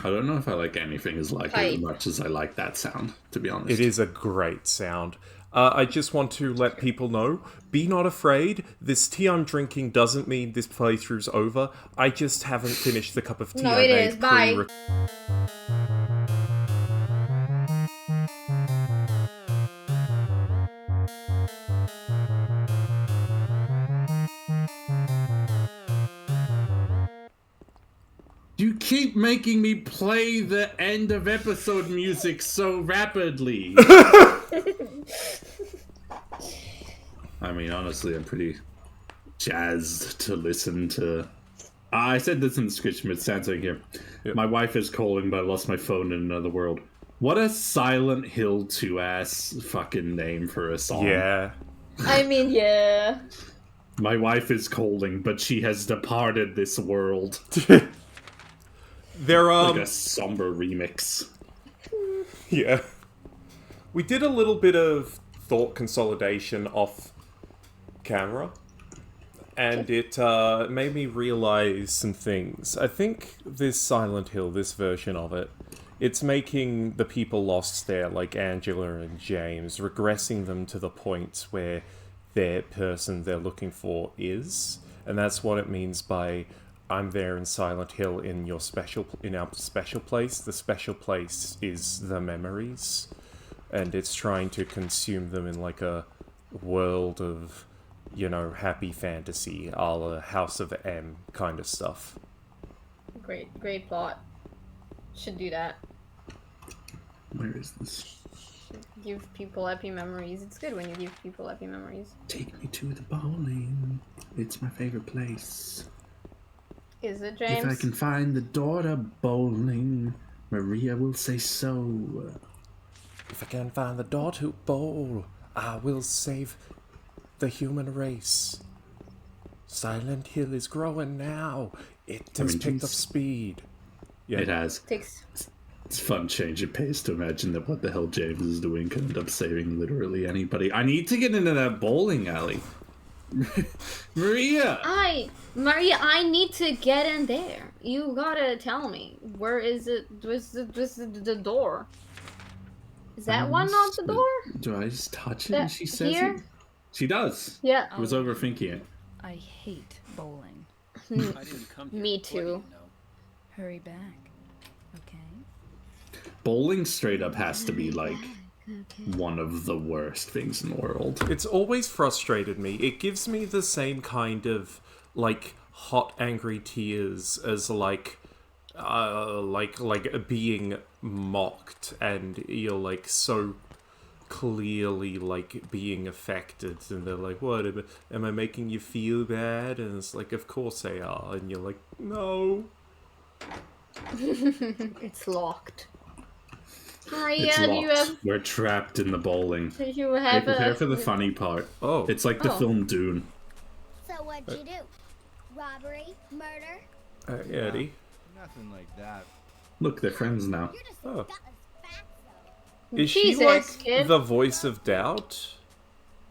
I don't know if I like anything as like it as much as I like that sound, to be honest. It is a great sound. I just want to let people know, be not afraid. This tea I'm drinking doesn't mean this playthrough's over. I just haven't finished the cup of tea No, I it made is. Bye. You keep making me play the end of episode music so rapidly. I mean, honestly, I'm pretty jazzed to listen to... I said this in the description, but it sounds like here. Yep. My wife is calling, but I lost my phone in another world. What a Silent Hill 2-ass fucking name for a song. Yeah. I mean, yeah. My wife is calling, but she has departed this world. They're like a somber remix. Yeah. We did a little bit of thought consolidation off camera, and it made me realize some things. I think this Silent Hill, this version of it, it's making the people lost there, like Angela and James, regressing them to the point where their person they're looking for is, and that's what it means by I'm there in Silent Hill in our special place. The special place is the memories, and it's trying to consume them in like a world of, you know, happy fantasy, a la House of M kind of stuff. Great plot. Should do that. Where is this? Give people happy memories. It's good when you give people happy memories. Take me to the bowling. It's my favorite place. Is it, James? If I can find the daughter bowling, Maria will say so. If I can find the daughter who bowl, I will save the human race. Silent Hill is growing now. It has picked up speed. Yeah. It has. It's fun change of pace to imagine that what the hell James is doing could end up saving literally anybody. I need to get into that bowling alley. Maria, I need to get in there. You gotta tell me, where is it? Where's the door? Is that one not the door? Do I just touch it and she says it? She does. Yeah. I was overthinking it. I hate bowling. I didn't come here. Me too. Hurry back. Okay. Bowling straight up has to be like one of the worst things in the world. It's always frustrated me. It gives me the same kind of like hot angry tears as like being mocked, and you're like so clearly like being affected, and they're like, what, am I making you feel bad? And it's like, of course they are, and you're like, no. It's locked. Maria, it's locked. Do you have... We're trapped in the bowling. Do you have prepare for the funny part. Oh. It's like the film Dune. So what'd you do? Robbery? Murder? Eddie? Nothing like that. Look, they're friends now. Oh. Is she like the voice of doubt?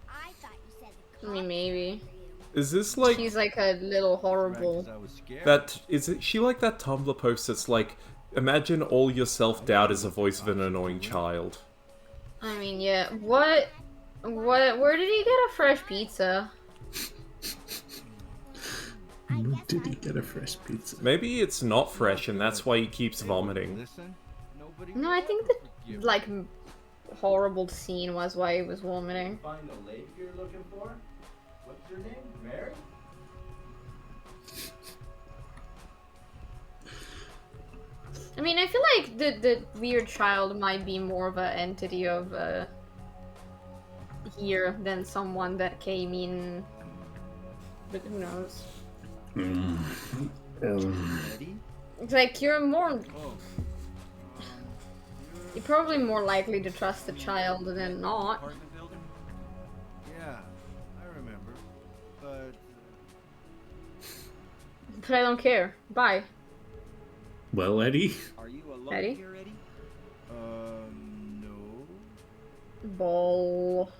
I mean, maybe. Is this like... She's like a little horrible... She like that Tumblr post that's like, imagine all your self-doubt is the voice of an annoying child. I mean, yeah. Where did he get a fresh pizza? Where did he get a fresh pizza? Maybe it's not fresh and that's why he keeps vomiting. No, I think the, like, horrible scene was why he was vomiting. Find the lady you're looking for? What's your name? Mary? I mean, I feel like the weird child might be more of an entity of here than someone that came in, but who knows? It's like you're probably more likely to trust the child than not. Yeah, I remember, but I don't care. Bye. Well, Eddie? Are you alone Eddie? here, Eddie? No. Ball.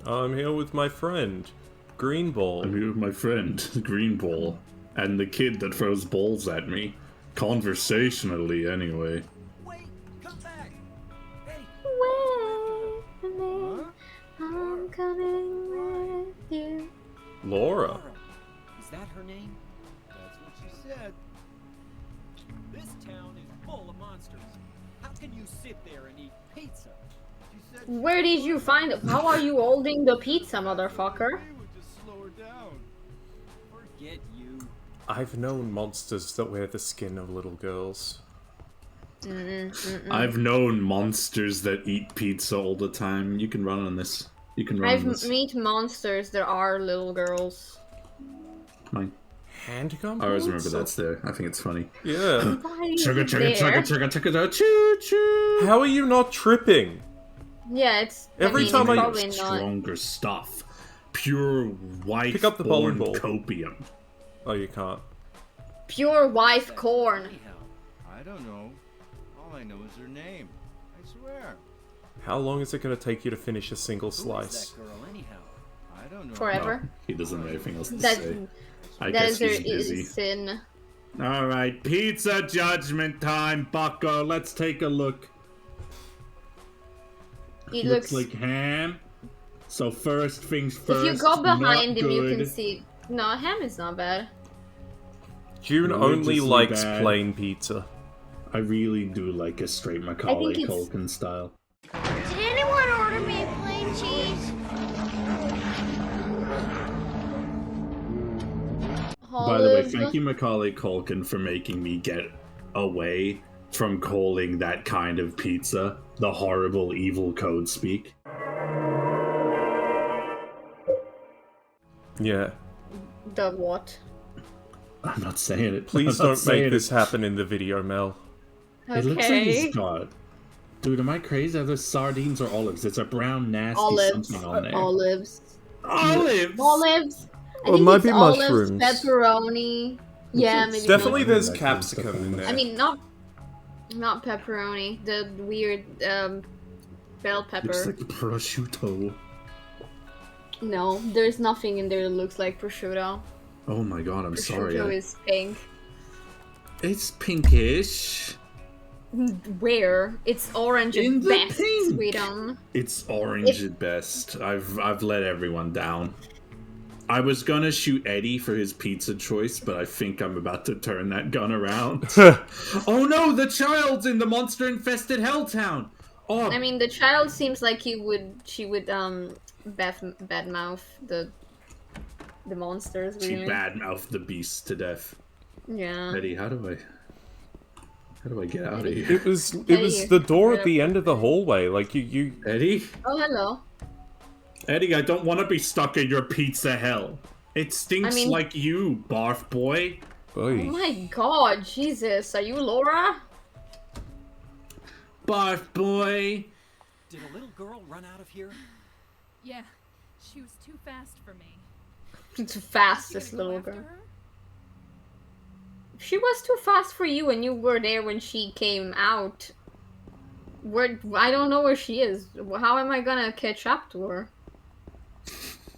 I'm here with my friend, Green Ball. I'm here with my friend, Green Ball, and the kid that throws balls at me. Conversationally, anyway. Wait, come back. Hey, Wait for me, I'm coming with you. Laura. Laura. Is that her name? That's what she said. This town is full of monsters. How can you sit there and eat pizza? She said Where did you find it? How are you holding the pizza, motherfucker? we would just slow her down. Forget you. I've known monsters that wear the skin of little girls. I've known monsters that eat pizza all the time. You can run on this. You can run on this. I've met monsters that are little girls. Mine. Handgun I always bullets? remember that's there. I think it's funny. Yeah. Why is Chugga it chugga there? chugga chugga chugga choo choo. How are you not tripping? Yeah, it's Every it's time I- probably not. Stronger stuff. Pure Pick up the bowling wife-born ball. copium. Oh, you can't. Pure wife corn. Anyhow, I don't know. All I know is her name. I swear. How long is it going to take you to finish a single who slice? is that girl anyhow? I don't know. Forever. No, he doesn't have anything else to That say. I that guess is he's busy. sin. All right, pizza judgment time, Bucko. Let's take a look. It Looks looks. like ham. So first things If first. you go not behind him, you can good. see. No, ham is not bad. June only Religiously likes bad. plain pizza. I really do like a straight Macaulay it's- Culkin style. Did anyone order me a plain cheese? By the way, Olive. thank you, Macaulay Culkin, for making me get away from calling that kind of pizza the horrible, evil code speak. Yeah. The what? I'm not saying it. Please I'm not don't saying make this it. happen in the video, Mel. It looks like Okay. he's got. Dude, am I crazy? Are those sardines or olives? It's a brown, nasty Olives. something on there. Olives. Olives! Olives. I Well, it think might it's be olives, mushrooms. pepperoni. Yeah, maybe. Definitely not. there's capsicum in there. I mean, not pepperoni. The weird bell pepper. Looks like prosciutto. No, there's nothing in there that looks like prosciutto. Oh my god, I'm sorry. Prosciutto is pink. It's pinkish. Where? It's orange In at the best, pink. sweetum. It's orange at best. I've let everyone down. I was gonna shoot Eddie for his pizza choice, but I think I'm about to turn that gun around. Oh no, the child's in the monster-infested Helltown! Oh, I mean, the child seems like she would badmouth the monsters. she Really. badmouthed the beast to death. Yeah. Eddie, how do I get out of here? It was Eddie, the door at yeah. the end of the hallway. Like you Eddie? Oh, hello. Eddie, I don't want to be stuck in your pizza hell. It stinks I mean- like you, barf boy. Oh Oy. my god, Jesus, are you Laura? Barf boy. Did a little girl run out of here? Yeah, she was too fast for me. Too fast, You this gonna go little after girl. her? She was too fast for you and you were there when she came out. I don't know where she is. How am I gonna catch up to her?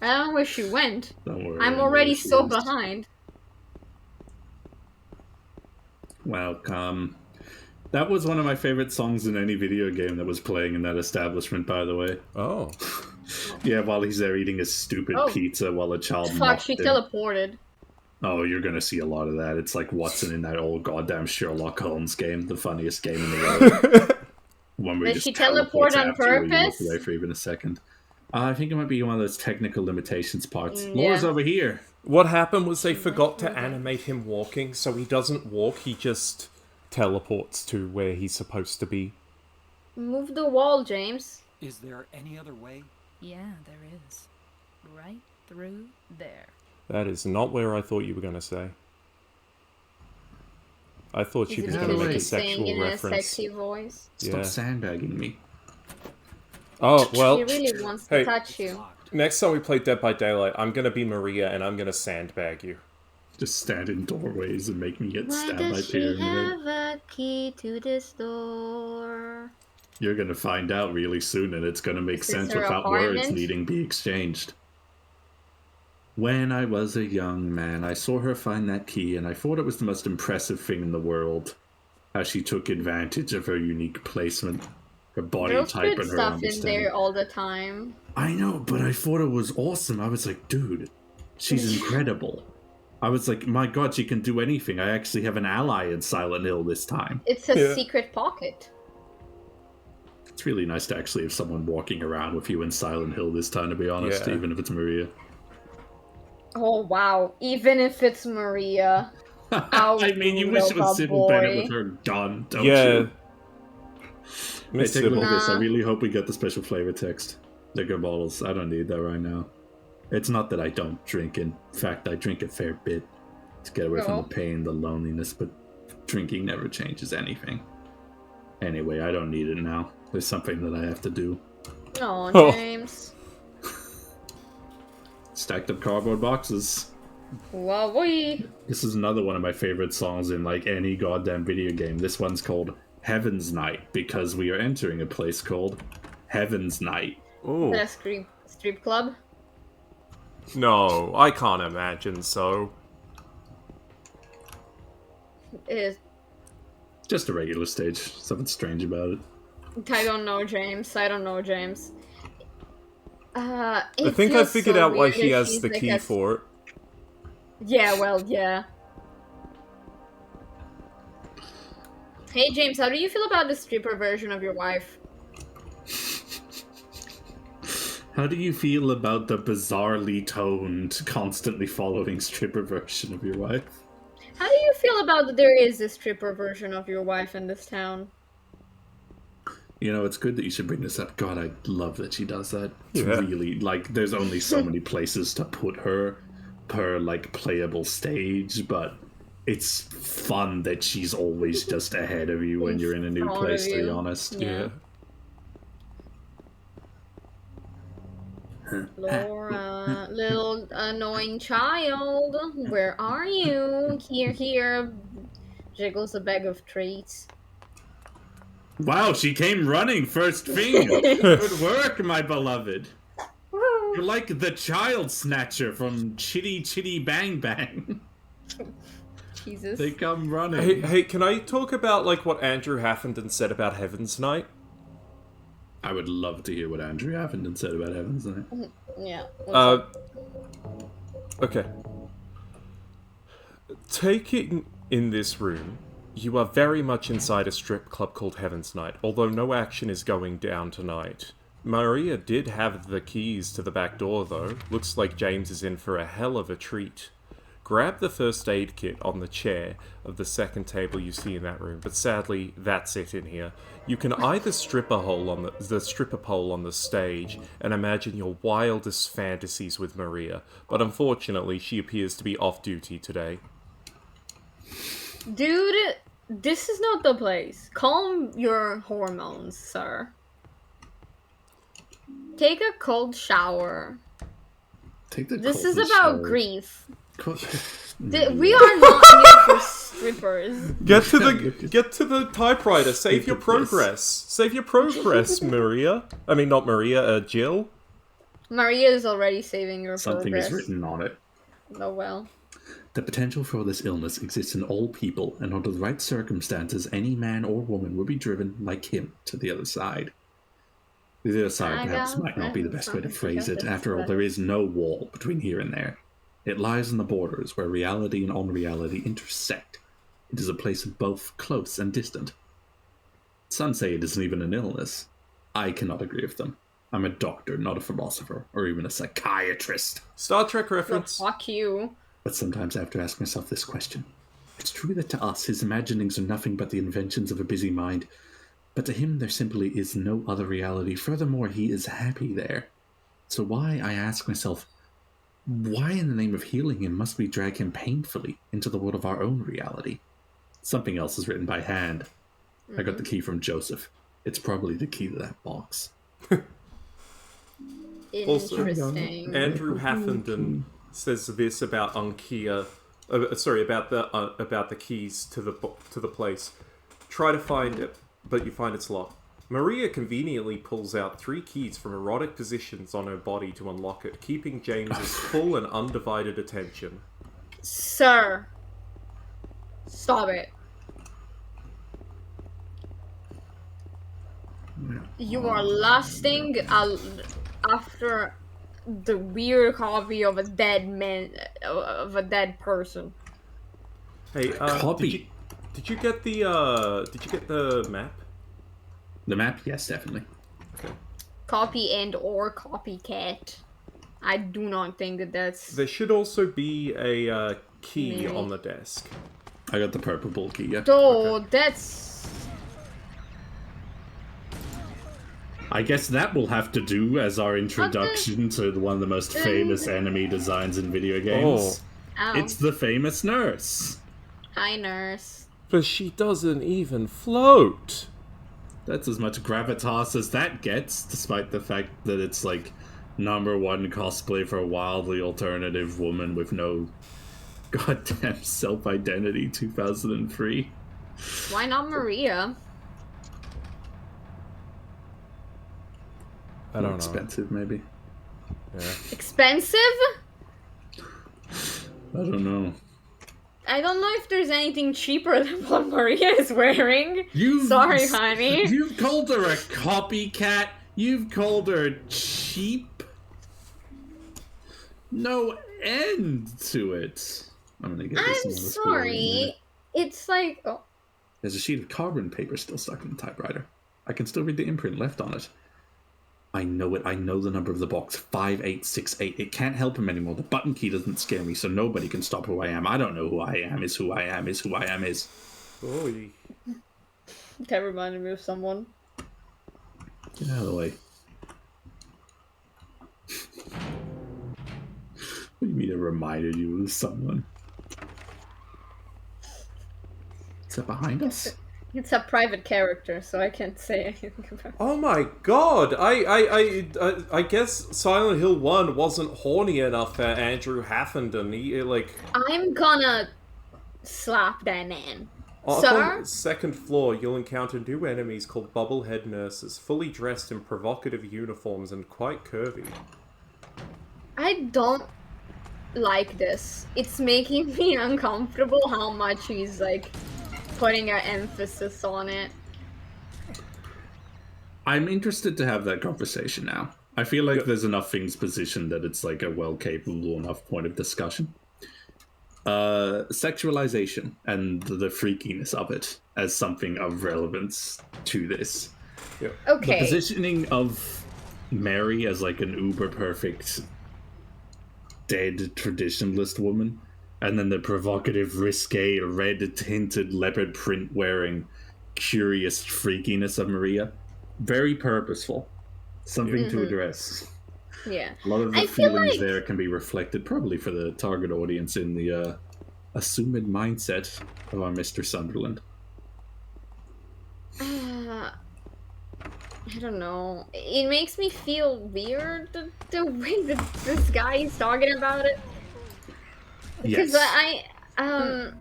I don't know where she went. Don't worry. I'm I know already where she so is. behind. Welcome. That was one of my favorite songs in any video game that was playing in that establishment, by the way. Oh. Yeah, while he's there eating his stupid Oh. pizza while a child Fuck, mocked she him. teleported. Oh, you're gonna see a lot of that. It's like Watson in that old goddamn Sherlock Holmes game, the funniest game in the world. One where he Did just she teleport teleports on after you and you look purpose? away for even a second. I think it might be one of those technical limitations parts. Mm, Laura's yeah. over here. What happened was they forgot to animate him walking, so he doesn't walk, he just teleports to where he's supposed to be. Move the wall, James. Is there any other way? Yeah, there is. Right through there. That is not where I thought you were going to say. I thought she Is was it going to because make a she's saying sexual in a reference. sexy voice? Stop Yeah. sandbagging me. Oh, well, She really wants hey. to touch you. Locked. next time we play Dead by Daylight, I'm going to be Maria and I'm going to sandbag you. Just stand in doorways and make me get Why stabbed by does she Pyramid. have a key to this door? You're gonna find out really soon, and it's gonna make Is this sense her without words apartment? needing be exchanged. When I was a young man, I saw her find that key, and I thought it was the most impressive thing in the world. How she took advantage of her unique placement, her body There's type, good and her stuff in understanding. there all the time. I know, but I thought it was awesome. I was like, dude, she's incredible. I was like, my god, she can do anything. I actually have an ally in Silent Hill this time. It's a Yeah. secret pocket. It's really nice to actually have someone walking around with you in Silent Hill this time, to be honest, Yeah. even if it's Maria. Oh wow! Even if it's Maria. How I mean, you wish it rude of was a Sybil Bennett boy. with her gun, don't Yeah. you? Hey, Miss take a look Sybil. at this. I Nah. really hope we get the special flavor text. Liquor bottles. I don't need that right now. It's not that I don't drink. In fact, I drink a fair bit to get away from Oh. the pain, the loneliness, but drinking never changes anything. Anyway, I don't need it now. There's something that I have to do. Oh, Oh. James. Stacked up cardboard boxes. Well, we. This is another one of my favorite songs in like any goddamn video game. This one's called Heaven's Night because we are entering a place called Heaven's Night. Ooh. A strip club. No, I can't imagine so. Is Just a regular stage. Something strange about it. I don't know, James. I don't know, James. I think I figured out why she has the key for it. Yeah, well, yeah. Hey, James, how do you feel about the stripper version of your wife? How do you feel about the bizarrely toned, constantly following stripper version of your wife? How do you feel about that there is a stripper version of your wife in this town? You know, it's good that you should bring this up. God, I love that she does that. It's Yeah. really, like, there's only so many places to put her per, like, playable stage, but it's fun that she's always just ahead of you when you're in a new front of place, to be you. honest. Yeah. Yeah. Laura, little annoying child, where are you? Here, jiggles a bag of treats. Wow, she came running first thing! Good work, my beloved! You're like the child snatcher from Chitty Chitty Bang Bang. Jesus. They come running. Hey, can I talk about like what Andrew Haffenden said about Heaven's Night? I would love to hear what Andrew Haffenden said about Heaven's Night. Yeah. Okay. Taking in this room, you are very much inside a strip club called Heaven's Night, although no action is going down tonight. Maria did have the keys to the back door, though. Looks like James is in for a hell of a treat. Grab the first aid kit on the chair of the second table you see in that room, but sadly, that's it in here. You can either strip a hole on the stripper pole on the stage and imagine your wildest fantasies with Maria, but unfortunately, she appears to be off duty today. Dude, this is not the place. Calm your hormones, sir. Take a cold shower. Take the This is coldest about shower. grief. Co- We are not here for strippers. Get to the typewriter. Save your Look at this. progress. Save your progress, Maria. I mean, not Maria. Jill. Maria is already saving your Something progress. is written on it. Oh well. The potential for this illness exists in all people, and under the right circumstances, any man or woman will be driven, like him, to the other side. The other side, perhaps, might not be the best way to phrase it. After all, there is no wall between here and there. It lies on the borders where reality and unreality intersect. It is a place both close and distant. Some say it isn't even an illness. I cannot agree with them. I'm a doctor, not a philosopher, or even a psychiatrist. Star Trek Well, reference. fuck you. But sometimes I have to ask myself this question. It's true that to us, his imaginings are nothing but the inventions of a busy mind, but to him there simply is no other reality. Furthermore, he is happy there. So why, I ask myself, why in the name of healing him must we drag him painfully into the world of our own reality? Something else is written by hand. I got the key from Joseph. It's probably the key to that box. Also, Interesting. Andrew Haffenden says this about Unkia. About the keys to the place. Try to find it, but you find it's locked. Maria conveniently pulls out 3 keys from erotic positions on her body to unlock it, keeping James's full and undivided attention. Sir. Stop it. You are lusting after the weird copy of a dead man, of a dead person. Hey, Copy. did you get the map? The map? Yes, definitely. Okay. Copy and or copycat. I do not think that that's... There should also be a key Maybe. on the desk. I got the purple ball key, yeah. Oh, Okay. that's... I guess that will have to do as our introduction to one of the most famous enemy designs in video games. Oh. It's the famous nurse. Hi, nurse. But she doesn't even float. That's as much gravitas as that gets, despite the fact that it's like #1 cosplay for a wildly alternative woman with no goddamn self-identity 2003. Why not Maria? I don't know. Expensive, maybe. Yeah. Expensive? I don't know. I don't know if there's anything cheaper than what Maria is wearing. You've, Sorry, honey. You've called her a copycat. You've called her cheap. No end to it. I'm gonna get this I'm on the screen in a minute. sorry. It's like... Oh. There's a sheet of carbon paper still stuck in the typewriter. I can still read the imprint left on it. I know it. I know the number of the box. 5868. It can't help him anymore. The button key doesn't scare me, so nobody can stop who I am. I don't know who I am. Is who I am. Is who I am. Is. Oy. That reminded me of someone. Get out of the way. What do you mean it reminded you of someone? Is that behind us? It's a private character, so I can't say anything about it. Oh my god! I guess Silent Hill 1 wasn't horny enough for Andrew Haffenden. He, like... I'm gonna slap that man. Up Sir? on the 2nd floor, you'll encounter new enemies called Bubblehead Nurses, fully dressed in provocative uniforms and quite curvy. I don't like this. It's making me uncomfortable how much he's, like, putting an emphasis on it. I'm interested to have that conversation now. I feel like there's enough things positioned that it's like a well-capable enough point of discussion. Sexualization and the freakiness of it as something of relevance to this. Yeah. Okay. The positioning of Mary as like an uber-perfect dead traditionalist woman, and then the provocative, risque, red-tinted leopard print-wearing, curious freakiness of Maria. Very purposeful. Something to address. Yeah. A lot of the I feel feelings like- there can be reflected, probably for the target audience, in the assumed mindset of our Mr. Sunderland. I don't know. It makes me feel weird, the way that this guy is talking about it. Because Yes.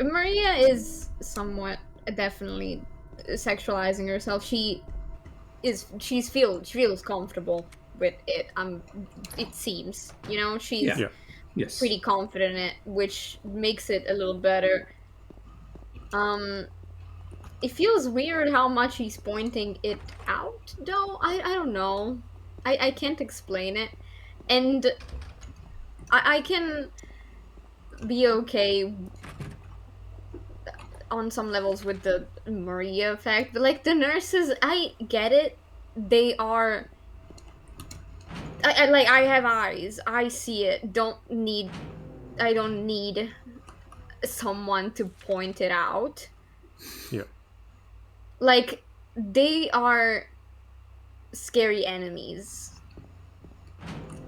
Maria is somewhat definitely sexualizing herself. She feels comfortable with it. It seems, you know, she's Yeah. Yes. pretty confident in it, which makes it a little better. It feels weird how much he's pointing it out, though. I don't know. I can't explain it. And I can be okay on some levels with the Maria effect, but like the nurses, I get it. They are... I have eyes. I see it. I don't need someone to point it out. Yeah. Like, they are scary enemies.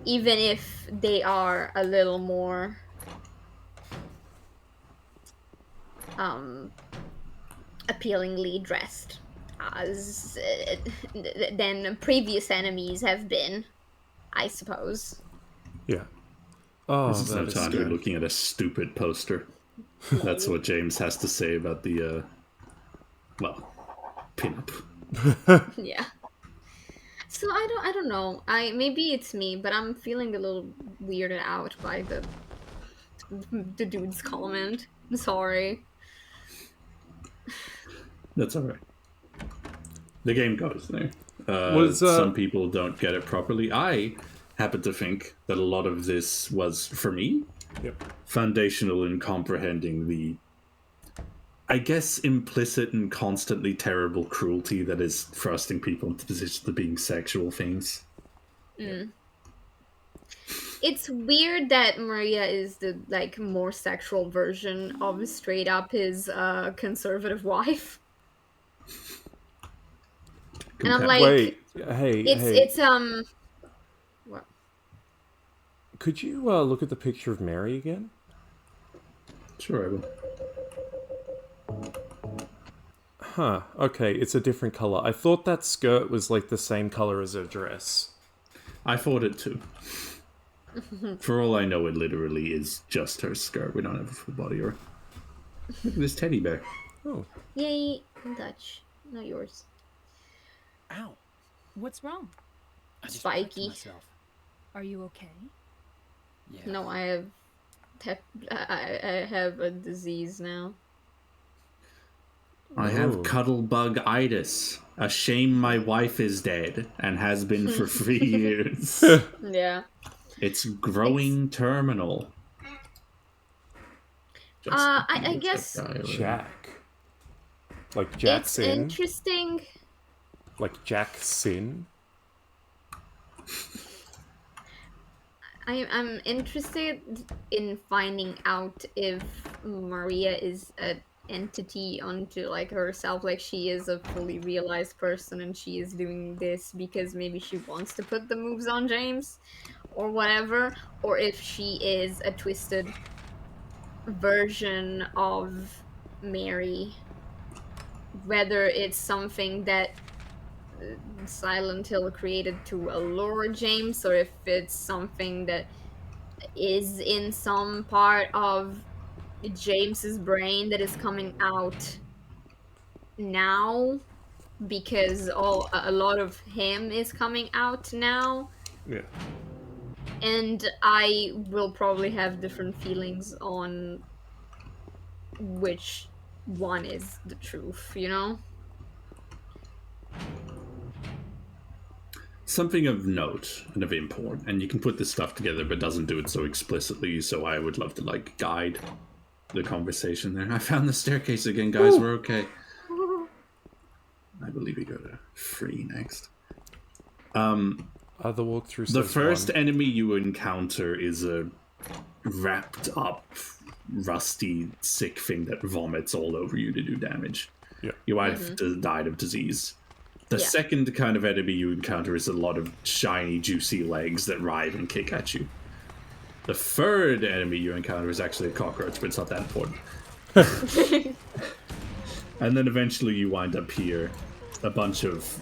Even if they are a little more appealingly dressed as than previous enemies have been, I suppose. Yeah. Oh, This is no that time to be good. looking at a stupid poster. That's what James has to say about the, well, pinup. Yeah. So I don't know. Maybe it's me, but I'm feeling a little weirded out by the dude's comment. I'm sorry. That's alright. The game goes there. Was Some people don't get it properly. I happen to think that a lot of this was, for me, Yep. foundational in comprehending the, I guess, implicit and constantly terrible cruelty that is thrusting people into positions of being sexual things. Mm. It's weird that Maria is the like more sexual version of straight up his conservative wife. And I'm like, Wait, hey, it's what? could you look at the picture of Mary again? Sure, I will. Huh, okay, it's a different color. I thought that skirt was like the same color as her dress. I thought it too. For all I know, it literally is just her skirt. We don't have a full body or. Look at this teddy bear. Oh. Yay, in Dutch, not yours. Ow. What's wrong? I just Spiky. wrecked myself. Are you okay? Yeah. No, I have a disease now. I have Ooh. cuddle-bug-itis. A shame my wife is dead and has been for 3 years. Yeah. It's growing terminal. I guess Jack. Like it's Jackson. interesting. Like Jackson. I'm interested in finding out if Maria is an entity unto like herself, like she is a fully realized person and she is doing this because maybe she wants to put the moves on James or whatever, or if she is a twisted version of Mary, whether it's something that Silent Hill created to allure James, or if it's something that is in some part of James's brain that is coming out now because a lot of him is coming out now, Yeah. and I will probably have different feelings on which one is the truth, you know? Something of note and of import, and you can put this stuff together, but doesn't do it so explicitly, so I would love to, like, guide the conversation there. I found the staircase again, guys. Ooh. We're okay. I believe we go to 3 next. The walkthrough. The first 1. enemy you encounter is a wrapped up, rusty, sick thing that vomits all over you to do damage. Yeah. You might have died of disease. The second kind of enemy you encounter is a lot of shiny, juicy legs that writhe and kick at you. The third enemy you encounter is actually a cockroach, but it's not that important. And then eventually you wind up here. A bunch of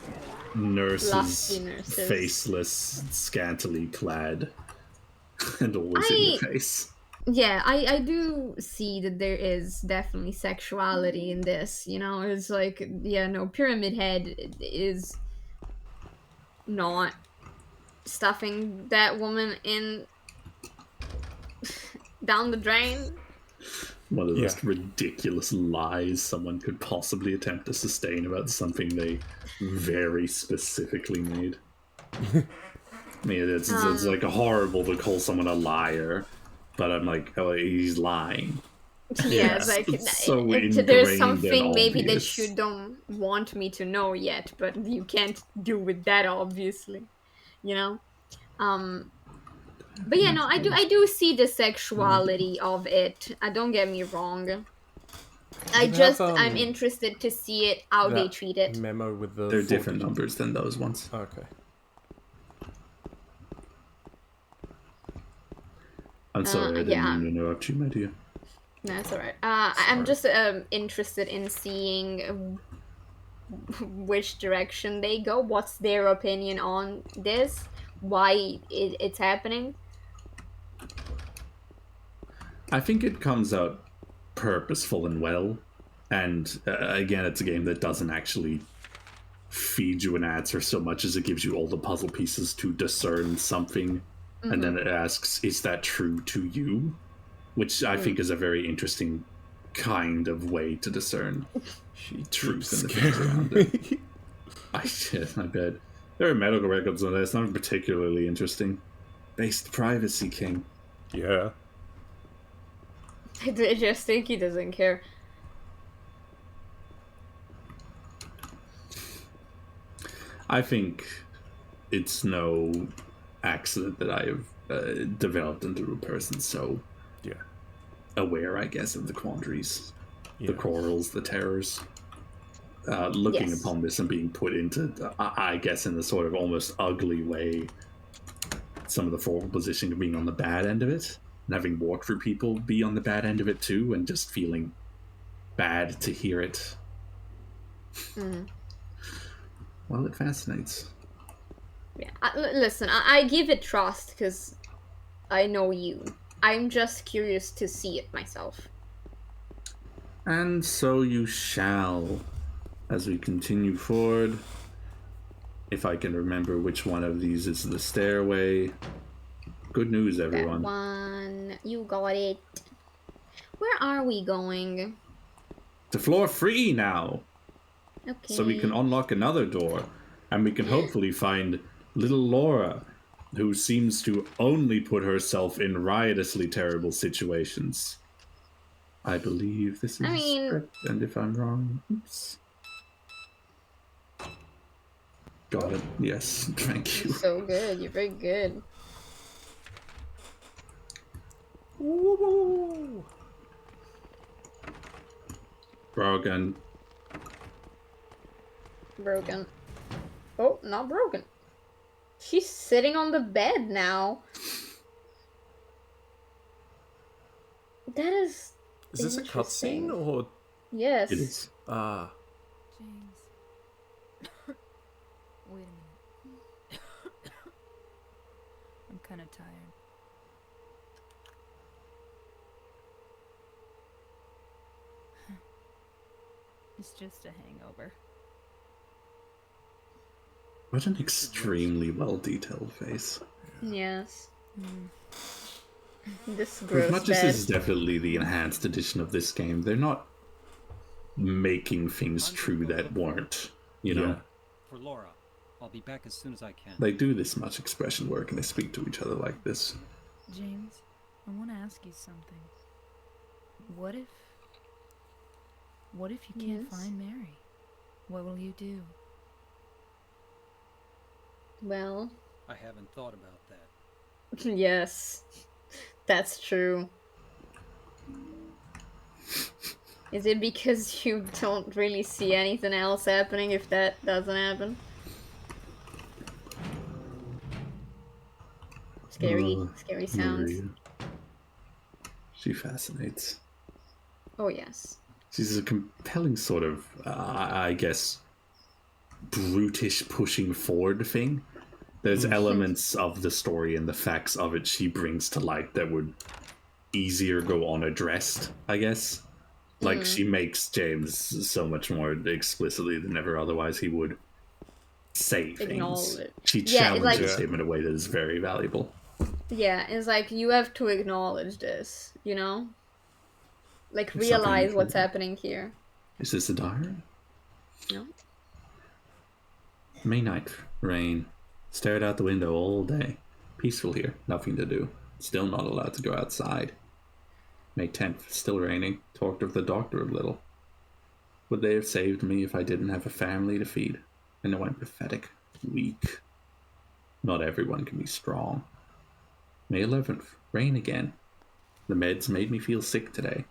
nurses, faceless, scantily clad, and always in your face. Yeah, I do see that there is definitely sexuality in this, you know? It's like, yeah, no, Pyramid Head is not stuffing that woman in down the drain. One of the most ridiculous lies someone could possibly attempt to sustain about something they very specifically made. I mean, it's like horrible to call someone a liar, but I'm like, oh, he's lying. Yeah, it's like so there's something maybe that you don't want me to know yet, but you can't do with that, obviously, you know. But yeah, no, I do see the sexuality of it. Don't get me wrong. I'm interested to see it how they treat it. Memo with the. They're different numbers than those ones. Okay. I'm sorry, I didn't mean to interrupt you, my dear. No, it's alright. I'm just interested in seeing which direction they go. What's their opinion on this? Why it's happening? I think it comes out purposeful and well. And again, it's a game that doesn't actually feed you an answer so much as it gives you all the puzzle pieces to discern something. And then it asks, is that true to you? Which I think is a very interesting kind of way to discern truth in the things around it. I bet. There are medical records on this, not particularly interesting. Based privacy, King. Yeah. I just think he doesn't care. I think it's no accident that I have developed into a person so aware, I guess, of the quandaries, the quarrels, the terrors. Looking upon this and being put into, I guess, in the sort of almost ugly way, some of the forward position of being on the bad end of it, and having walked through people be on the bad end of it too, and just feeling bad to hear it. Well, it fascinates. Yeah, listen, I give it trust because I know you. I'm just curious to see it myself. And so you shall, as we continue forward. If I can remember which one of these is the stairway. Good news, everyone. That one, you got it. Where are we going? To floor 3 now. Okay. So we can unlock another door, and we can hopefully find little Laura, who seems to only put herself in riotously terrible situations. I believe this is script, and if I'm wrong, oops. Got it. Yes, thank you. So good. You're very good. Woo! Brogan. Broken. Oh, not broken. She's sitting on the bed now. That is. Is this a cutscene or? Yes. It is. Ah. James. Wait a minute. I'm kind of tired. It's just a hangover. What an extremely well-detailed face. Yes. This As gross much as bed. this is definitely the enhanced edition of this game, they're not making things true that weren't, you know? For Laura, I'll be back as soon as I can. They do this much expression work and they speak to each other like this. James, I want to ask you something. What if you can't find Mary? What will you do? Well. I haven't thought about that. Yes. That's true. Is it because you don't really see anything else happening if that doesn't happen? Scary sounds. Maria. She fascinates. Oh, yes. She's a compelling sort of, I guess, brutish pushing forward thing. There's elements of the story and the facts of it she brings to light that would easier go unaddressed, I guess. Like, she makes James so much more explicitly than ever otherwise he would say things. She challenges him in a way that is very valuable. Yeah, it's like, you have to acknowledge this, you know? Like, realize what's happening here. Is this a diary? No. May 9th. Rain. Stared out the window all day. Peaceful here. Nothing to do. Still not allowed to go outside. May 10th. Still raining. Talked with the doctor a little. Would they have saved me if I didn't have a family to feed? I know I'm pathetic. Weak. Not everyone can be strong. May 11th. Rain again. The meds made me feel sick today.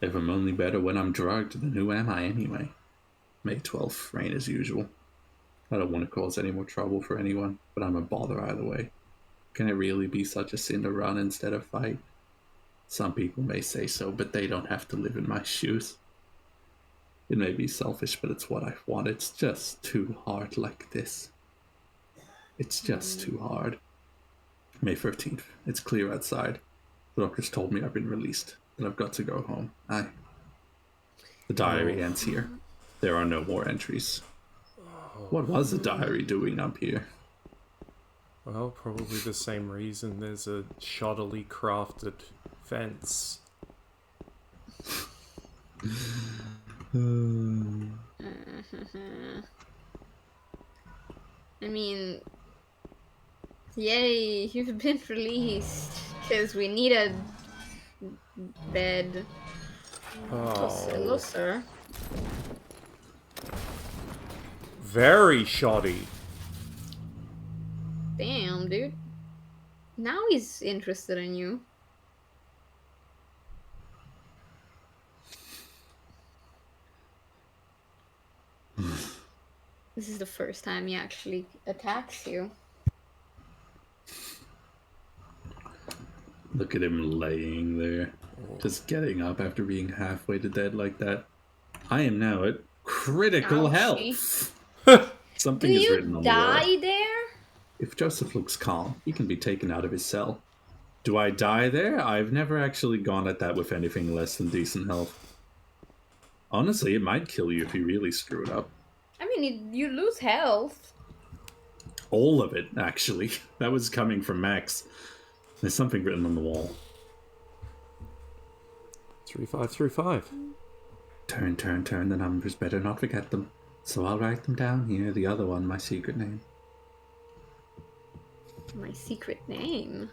If I'm only better when I'm drugged, then who am I anyway? May 12th. Rain as usual. I don't want to cause any more trouble for anyone, but I'm a bother either way. Can it really be such a sin to run instead of fight? Some people may say so, but they don't have to live in my shoes. It may be selfish, but it's what I want. It's just too hard like this. It's just too hard. May 13th. It's clear outside. The doctors told me I've been released, and I've got to go home. The diary ends here. There are no more entries. What was the diary doing up here? Well, probably the same reason there's a shoddily crafted fence. I mean, yay, you've been released. Because we need a bed. Hello, Oh, sir. very shoddy. Damn, dude. Now he's interested in you. This is the first time he actually attacks you. Look at him laying there, just getting up after being halfway to dead like that. I am now at critical Ouchie. health. Do Something is written you on the wall. die there? If Joseph looks calm, he can be taken out of his cell. Do I die there? I've never actually gone at that with anything less than decent health. Honestly, it might kill you if you really screw it up. I mean, you lose health. All of it, actually. That was coming from Max. There's something written on the wall. 3535. Turn, turn, turn the numbers. Better not forget them. So I'll write them down here. The other one, my secret name. My secret name.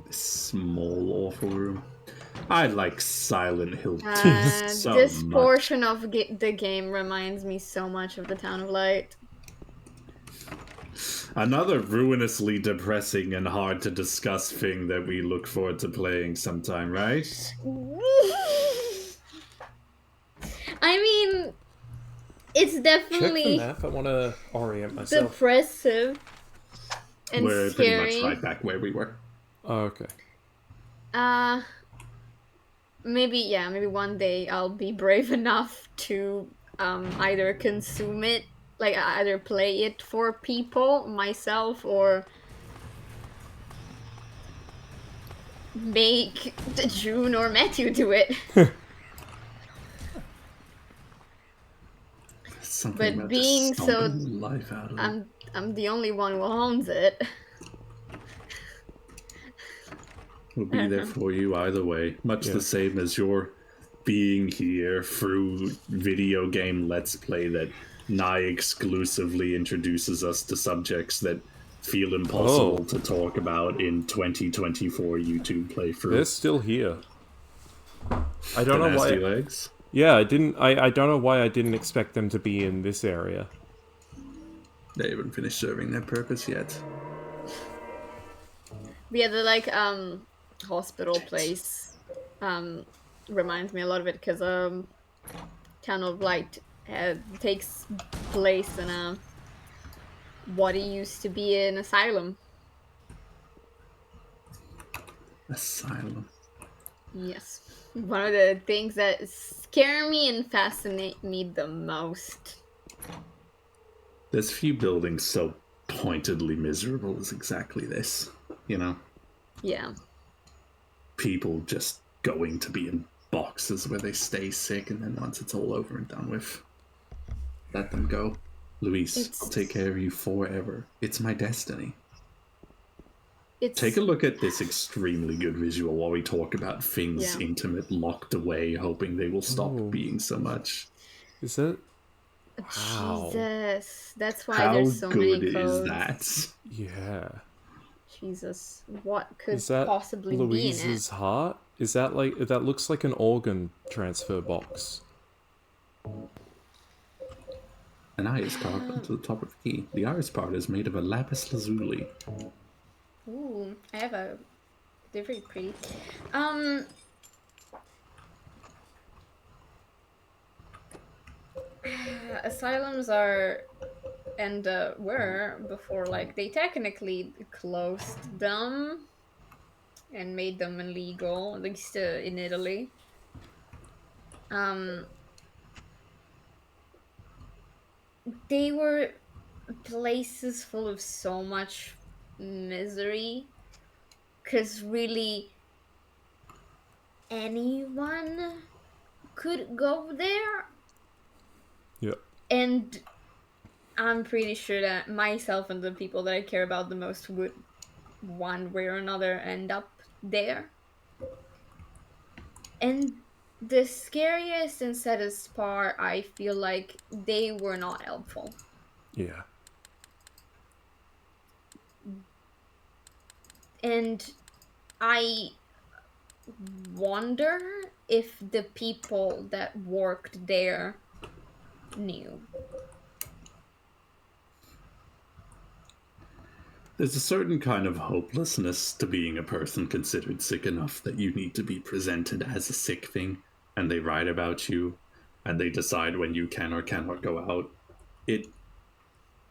This small, awful room. I like Silent Hill 2 so This much. portion of the game reminds me so much of the Town of Light. Another ruinously depressing and hard to discuss thing that we look forward to playing sometime, right? I mean, it's Check definitely the map. I want to orient myself. depressive and We're pretty scary. much right back where we were. Oh, okay. Maybe one day I'll be brave enough to either consume it, like either play it for people myself, or make June or Matthew do it. Something But about being just so- stomping the life out of it. I'm the only one who owns it. We'll be there for you either way. Much Yeah. the same as your being here through video game Let's Play that nigh exclusively introduces us to subjects that feel impossible Oh. to talk about in 2024 YouTube playthrough. They're still here. I don't The know why. nasty legs. Yeah, I didn't. I don't know why I didn't expect them to be in this area. They haven't finished serving their purpose yet. But yeah, the hospital place reminds me a lot of it, because Town of Light takes place in a what used to be an asylum. Asylum. Yes, one of the things that scare me and fascinate me the most. There's few buildings so pointedly miserable as exactly this. You know? Yeah. People just going to be in boxes where they stay sick, and then once it's all over and done with, let them go. Luis, I'll take care of you forever. It's my destiny. It's Take a look at this extremely good visual while we talk about things Yeah. intimate locked away, hoping they will stop Ooh. being so much. Is that? Wow. Jesus. That's why How there's so good many is codes. that? Yeah. Jesus, what could Is that possibly Louise's heart? Is that like that? Looks like an organ transfer box. An eye is carved onto the top of the key. The iris part is made of a lapis lazuli. be in it? Ooh, I have a. They're very pretty. Asylums are and were before, like, they technically closed them and made them illegal, at least in Italy. They were places full of so much misery, because really anyone could go there. Yep. And I'm pretty sure that myself and the people that I care about the most would one way or another end up there. And the scariest and saddest part, I feel like they were not helpful. Yeah. And I wonder if the people that worked there knew. There's a certain kind of hopelessness to being a person considered sick enough that you need to be presented as a sick thing, and they write about you, and they decide when you can or cannot go out. It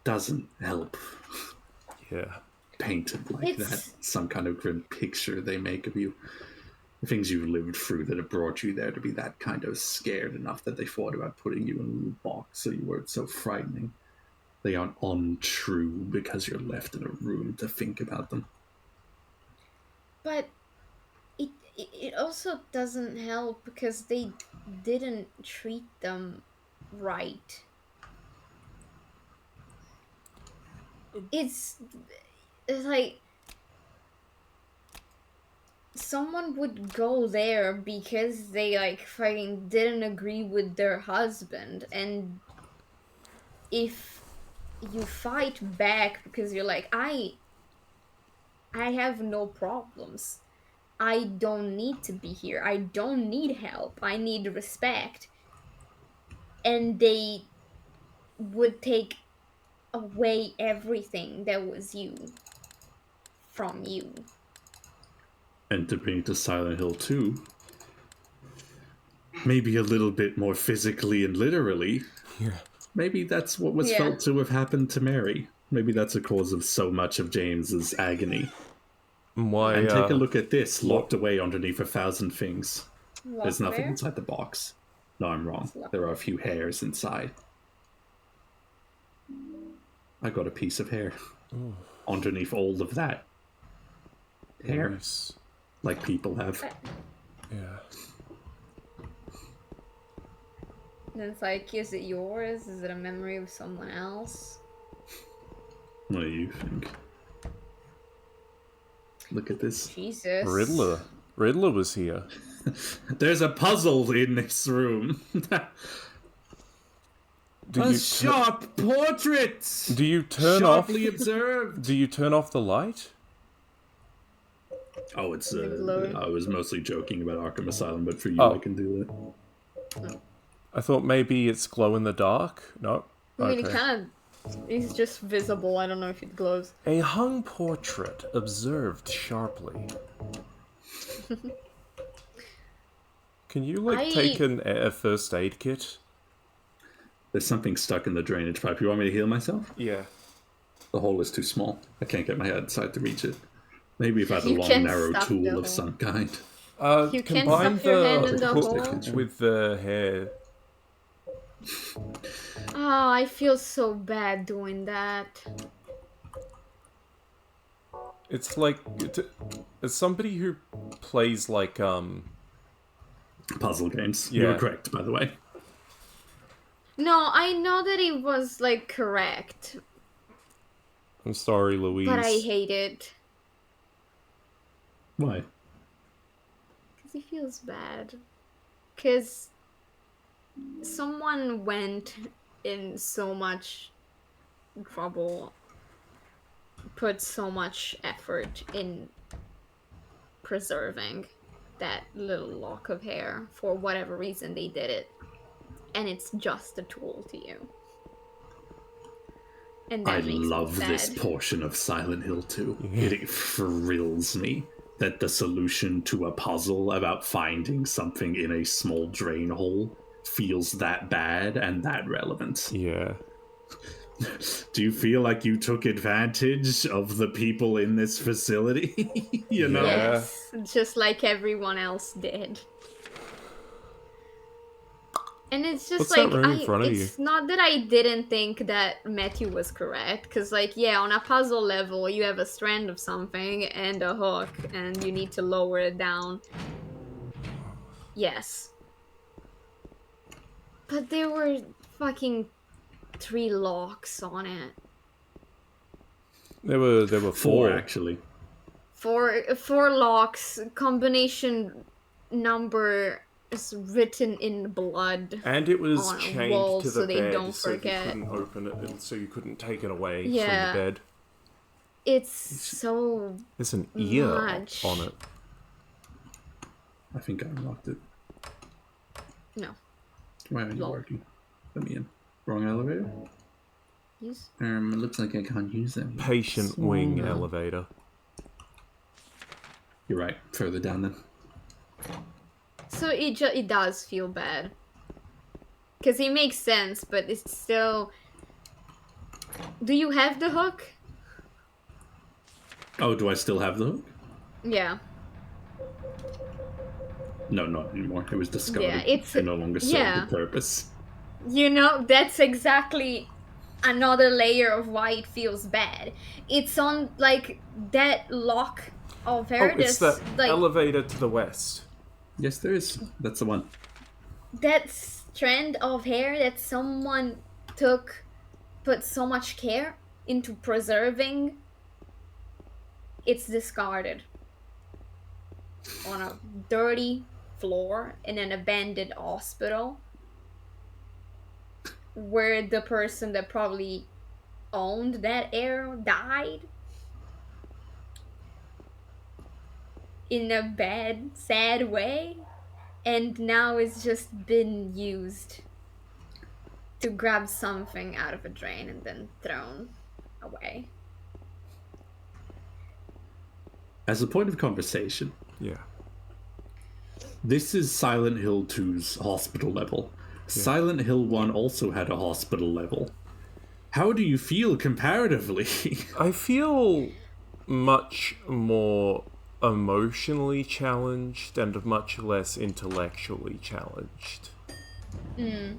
doesn't help Yeah. painted like that. It's Some kind of grim picture they make of you. The things you've lived through that have brought you there to be that kind of scared enough that they thought about putting you in a little box so you weren't so frightening. They aren't untrue because you're left in a room to think about them. but it also doesn't help because they didn't treat them right. It's like someone would go there because they like fucking didn't agree with their husband, and if you fight back because you're like, I have no problems, I don't need to be here, I don't need help, I need respect, and they would take away everything that was you from you. And to bring it to Silent Hill 2, maybe a little bit more physically and literally, Yeah. maybe that's what was felt to have happened to Mary. Maybe that's a cause of so much of James's agony. Why? And take a look at this, locked away underneath 1,000 things. There's nothing Where? inside the box. No, I'm wrong. It's locked. There are a few hairs inside. I got a piece of hair underneath all of that hair, Nice. like people have. Yeah. And it's like, is it yours? Is it a memory of someone else? What do you think? Look at this. Jesus. Riddler was here. There's a puzzle in this room. Sharp portrait. Do you turn Sharply off? observed. Do you turn off the light? Oh, it's. Is it glowing? I was mostly joking about Arkham Asylum, but for you, Oh. I can do that. I thought maybe it's glow in the dark. No. I mean, Okay. it kind of. It's just visible. I don't know if it glows. A hung portrait observed sharply. Can you take a first aid kit? There's something stuck in the drainage pipe. You want me to heal myself? Yeah. The hole is too small. I can't get my head inside to reach it. Maybe if I had a You long, can narrow stuff the tool hole. of some kind. You can Combine stuff your hand in the the hook hole. with the hair. Oh, I feel so bad doing that. It's like as somebody who plays like Puzzle games. You were Yeah. correct, by the way. No, I know that it was like correct, I'm sorry, Louise. but I hate it Why? because he feels bad. Because someone went in so much trouble, put so much effort in preserving that little lock of hair for whatever reason they did it, and it's just a tool to you. And I that makes love me this sad. portion of Silent Hill 2. It thrills me that the solution to a puzzle about finding something in a small drain hole feels that bad and that relevant. Yeah. Do you feel like you took advantage of the people in this facility? You know? Yeah. Yes, just like everyone else did. And it's just What's like that room in front of it's not that I didn't think that Matthew was correct, because like yeah, on a puzzle level you have a strand of something and a hook and you need to lower it down. Yes. But there were fucking 3 locks on it. There were 4 four. actually. 4 locks. Combination number is written in blood. And it was on a chained wall to the so they bed, don't so forget. you couldn't open it, and so you couldn't take it away Yeah. from the bed. It's so There's an ear much. on it. I think I unlocked it. No. Why aren't you Lol. working? Let me in. Wrong elevator? Use. It looks like I can't use it. Patient wing elevator. You're right. Further down then. So it does feel bad. Because it makes sense, but it's still... Do you have the hook? Oh, do I still have the hook? Yeah. No, not anymore. It was discarded. Yeah, it's... It no longer served yeah. the purpose. You know, that's exactly another layer of why it feels bad. It's on, like, that lock of hair. Oh, it's that like, elevator to the west. Yes, there is. That's the one. that strand of hair that someone put so much care into preserving, it's discarded on a dirty floor in an abandoned hospital where the person that probably owned that hair died in a bad, sad way, and now it's just been used to grab something out of a drain and then thrown away. As a point of conversation, Yeah. this is Silent Hill 2's hospital level. Silent Hill 1 also had a hospital level. How do you feel comparatively? I feel much more emotionally challenged and much less intellectually challenged. The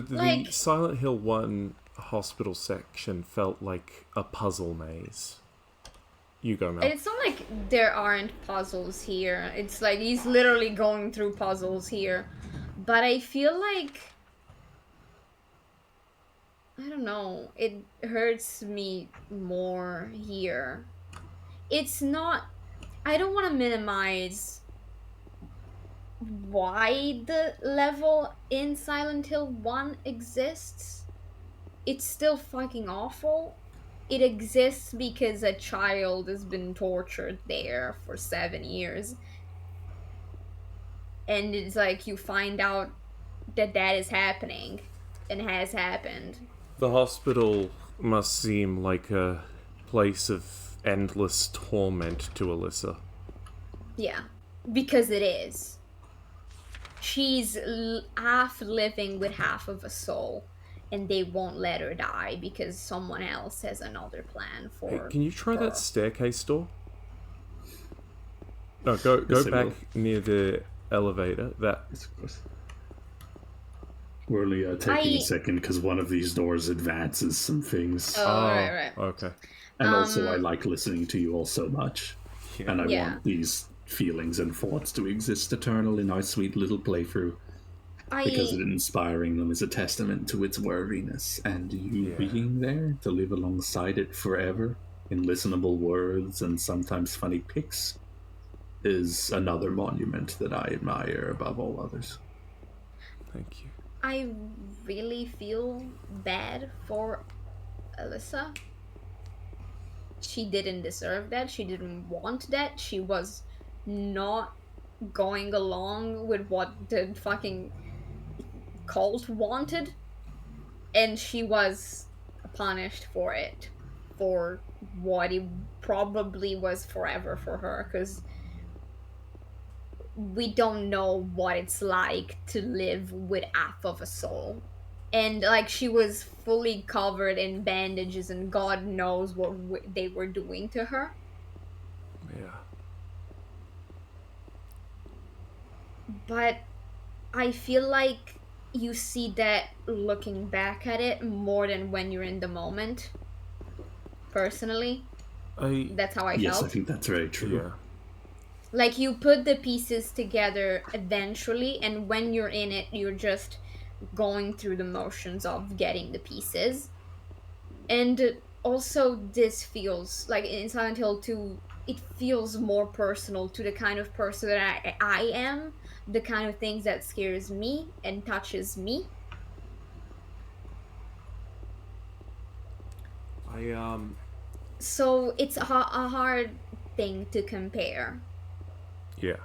Like- Silent Hill 1 hospital section felt like a puzzle maze. You go, Mel. And it's not like there aren't puzzles here. It's like he's literally going through puzzles here. But I feel like... I don't know. It hurts me more here. It's not... I don't want to minimize why the level in Silent Hill 1 exists. It's still fucking awful. It exists because a child has been tortured there for 7 years. And it's like you find out that that is happening and has happened. The hospital must seem like a place of endless torment to Alyssa. Yeah, because it is. She's half living with half of a soul, and they won't let her die because someone else has another plan for Hey, can you try her. that staircase door? No, go Yes, I back will. near the elevator. That Yes, of course. We're only taking a second because one of these doors advances some things. Oh, right. Okay. And also, I like listening to you all so much. Yeah. And I Yeah. want these feelings and thoughts to exist eternal in our sweet little playthrough. Because inspiring them is a testament to its worthiness. And you Yeah. being there to live alongside it forever in listenable words and sometimes funny pics is another monument that I admire above all others. Thank you. I really feel bad for Alyssa. She didn't deserve that. She didn't want that. She was not going along with what the fucking cult wanted. And she was punished for it. For what it probably was forever for her. Because we don't know what it's like to live with half of a soul. And like she was fully covered in bandages and God knows what they were doing to her. Yeah. But I feel like you see that looking back at it more than when you're in the moment. Personally, that's how I Yes, felt. I think that's very true. Yeah. Like you put the pieces together eventually, and when you're in it, you're just going through the motions of getting the pieces. And also, this feels like in Silent Hill 2, it feels more personal to the kind of person that I am, the kind of things that scares me and touches me. So it's a hard thing to compare. Yeah.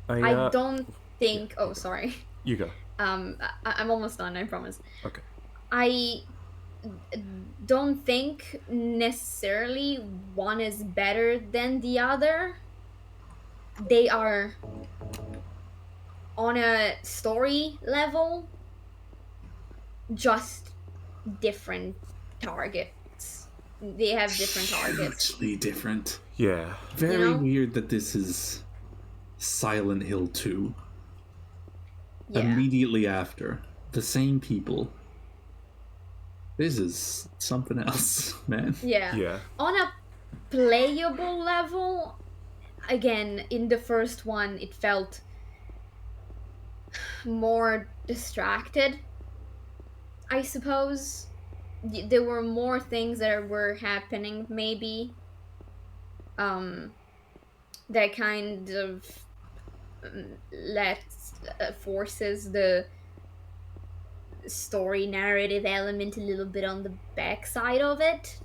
I don't think. Oh, sorry. You go. I'm almost done. I promise. Okay. I don't think necessarily one is better than the other. They are on a story level just different targets. They have different targets. Hugely different. Yeah. Very weird that this is Silent Hill 2. Yeah. Immediately after. The same people. This is something else, man. Yeah. Yeah. On a playable level, again, in the first one, it felt more distracted, I suppose. There were more things that were happening, maybe, that kind of forces the story narrative element a little bit on the backside of it.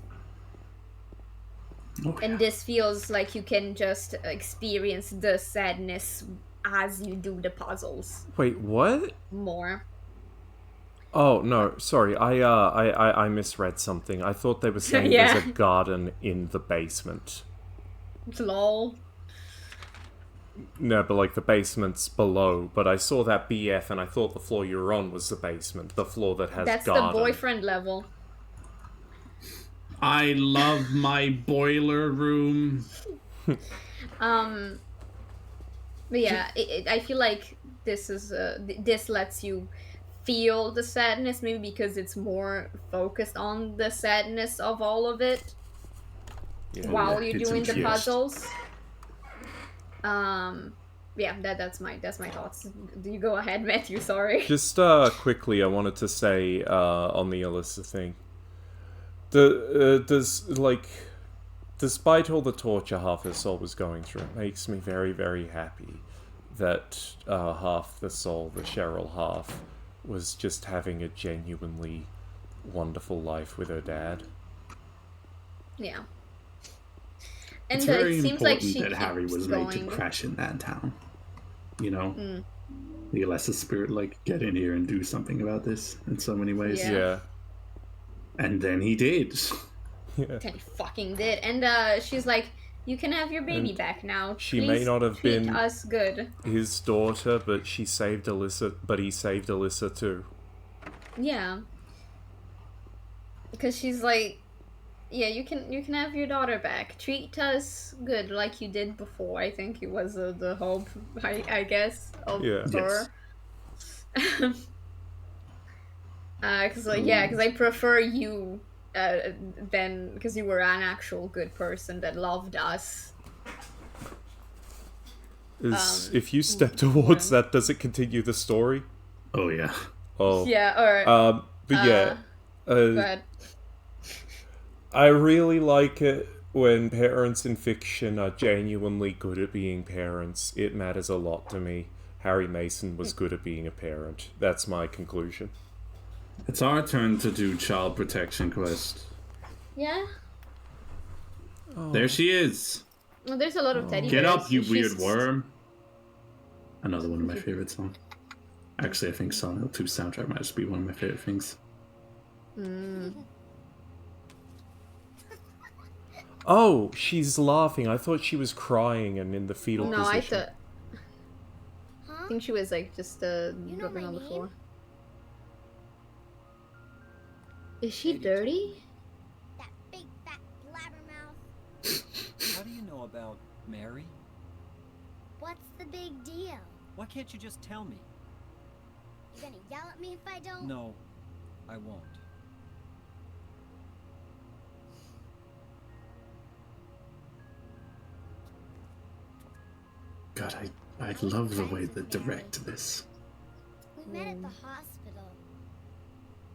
Oh, And yeah. this feels like you can just experience the sadness as you do the puzzles Wait, what? more. Oh no, sorry. I misread something. I thought they were saying Yeah. there's a garden in the basement. Lol. No, but like the basement's below. But I saw that BF and I thought the floor you were on was the basement, the floor that has That's garden. the boyfriend level. I love my boiler room. But yeah, I feel like this is this lets you feel the sadness, maybe because it's more focused on the sadness of all of it Yeah. while yeah, you're it's doing the infused. puzzles. Yeah, that's my thoughts. You go ahead, Matthew. Sorry. Just quickly, I wanted to say on the Alyssa thing. Despite all the torture half her soul was going through, it makes me very, very happy that half the soul, the Cheryl half, was just having a genuinely wonderful life with her dad. Yeah. And It's very it seems like important she that Harry keeps was made to going. crash in that town. You know? The Alessa spirit, like, get in here and do something about this in so many ways. Yeah. Yeah. And then he did. Yeah. He fucking did. And she's like, you can have your baby And back now. she Please may not have treat been us good. his daughter, but she saved Alyssa. But he saved Alyssa too. Yeah. Because she's like, yeah, you can have your daughter back. Treat us good like you did before. I think it was the hope, I guess, of Yeah. her. Because I prefer you than because you were an actual good person that loved us. If you step towards that, does it continue the story? Oh, yeah. Oh. Yeah. Alright. But yeah. But I really like it when parents in fiction are genuinely good at being parents. It matters a lot to me. Harry Mason was good at being a parent. That's my conclusion. It's our turn to do child protection quest. yeah. There she is. Well, there's a lot of teddy Get bears. up, you She's- weird worm. Another one of my favorite songs. Actually, I think Silent Hill 2 soundtrack might just be one of my favorite things. Oh, she's laughing. I thought she was crying and in the fetal No, I position. thought. I think she was like just rubbing my on the name? floor. Is she dirty? That big fat blabbermouth. How do you know about Mary? What's the big deal? Why can't you just tell me? You gonna yell at me if I don't? No, I won't. God, I love the way they direct this. We We met at the hospital.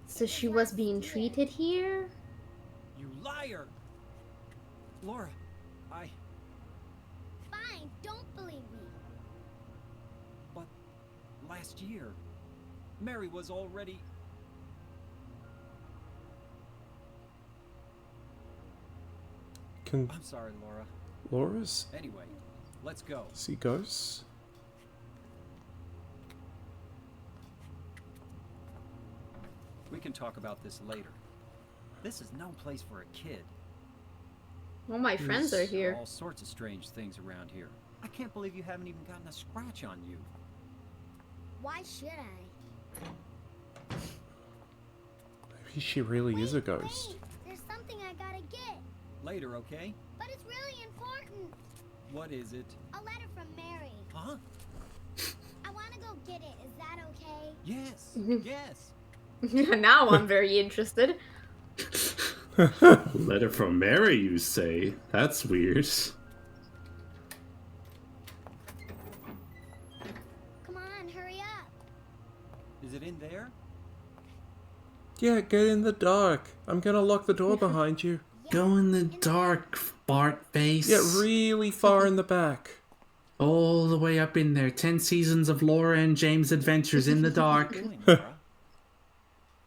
So she was being treated here? You liar! Laura, Fine, don't believe me. but last year, Mary was already... Can I'm sorry, Laura. Laura's Anyway, let's go. see ghosts? We can talk about this later. This is no place for a kid. All my friends are There are here. all sorts of strange things around here. I can't believe you haven't even gotten a scratch on you. Why should I? Maybe she really is a ghost. Wait, there's something I gotta get. Later, okay? But it's really important. What is it? A letter from Mary. Huh? I wanna go get it. Is that okay? Yes, yes. Now I'm very interested. Letter from Mary, you say? That's weird. Come on, hurry up. Is it in there? Yeah, get in the dark. I'm gonna lock the door behind you. Go in the dark, Bart face. Get really far in the back. All the way up in there. 10 seasons of Laura and James' adventures in the dark. What are you doing, Laura?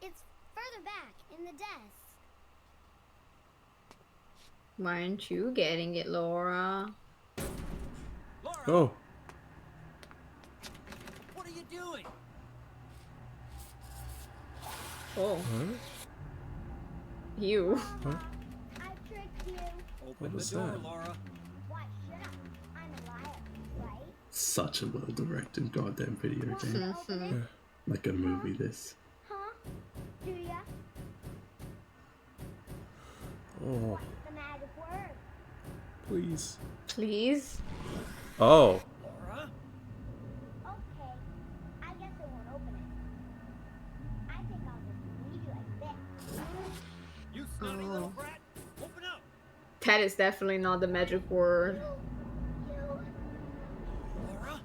It's further back in the desk. Why aren't you getting it, Laura? Laura, Oh, what are you doing? Oh, huh? you. I tricked you. Open What the was door, that? Laura. Why should I? I'm a liar, right? Such a well-directed goddamn video Want game. to open it? Like a movie, this. Huh? Do ya? Oh, What's the magic word? please. Please? Oh, Laura? Okay. I guess I won't open it. I think I'll just leave you like this. You snotty little brat. Open up. That is definitely not the magic word. Laura?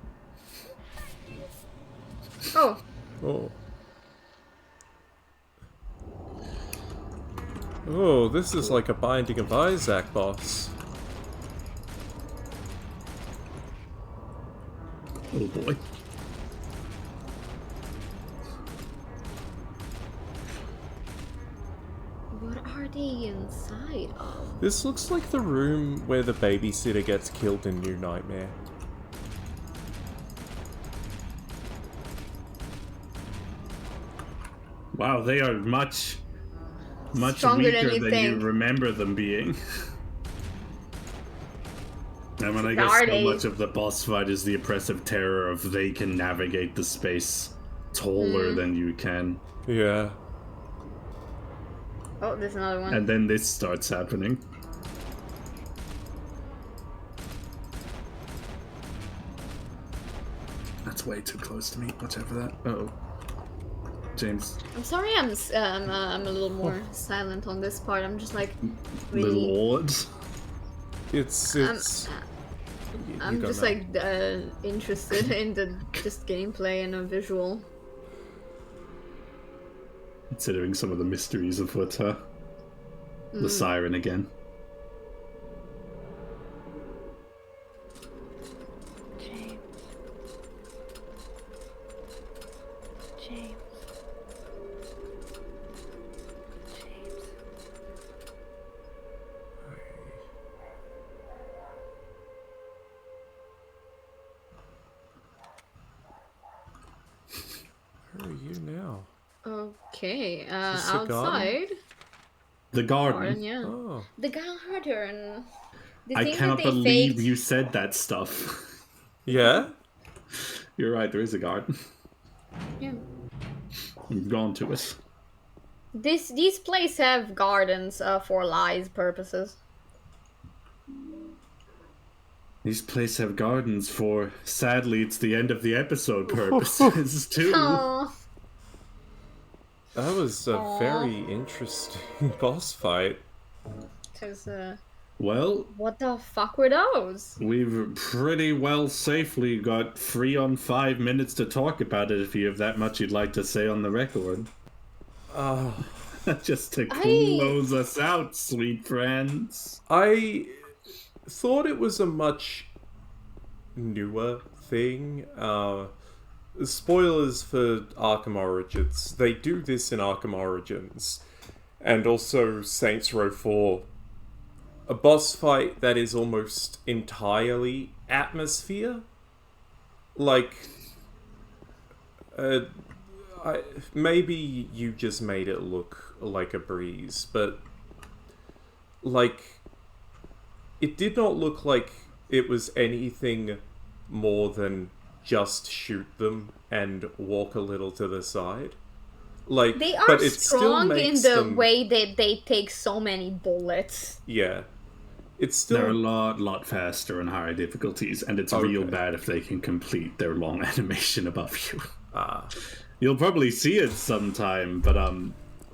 Oh, oh. Oh, this is like a Binding of Isaac boss. Oh boy. what are they inside of? This looks like the room where the babysitter gets killed in New Nightmare. Wow, they are much Stronger than weaker you than you think. remember them being. I mean, I guess Are so they? much of the boss fight is the oppressive terror of they can navigate the space taller than you can. Yeah. Oh, there's another one. And then this starts happening. That's way too close to me. Watch out for that. Uh-oh. James. I'm sorry I'm a little more silent on this part. I'm just like Little really... Lord. It's I'm go just now. like interested in the just gameplay and a visual. Considering some of the mysteries of what the siren again. James. James. James. Where are you now? Okay, this the garden? outside. The garden. Garden, yeah. Oh. The garden. The I thing cannot that they believe faked. you said that stuff. Yeah? You're right, there is a garden. Yeah. We've gone to it. These places have gardens for lies purposes. These places have gardens for, sadly, it's the end of the episode purposes, too. Oh, That was a very interesting boss fight. because Well, What the fuck were those? we've pretty well safely got 3 on 5 minutes to talk about it if you have that much you'd like to say on the record. Just to close us out, sweet friends. I thought it was a much newer thing. Spoilers for Arkham Origins. They do this in Arkham Origins. And also Saints Row 4. A boss fight that is almost entirely atmosphere. Like, maybe you just made it look like a breeze, but like, it did not look like it was anything more than just shoot them and walk a little to the side. Like, They are but it still strong in makes the them, way that they take so many bullets. yeah. It's still They're a lot faster and higher difficulties, and it's real Okay. bad if they can complete their long animation above you. You'll probably see it sometime, but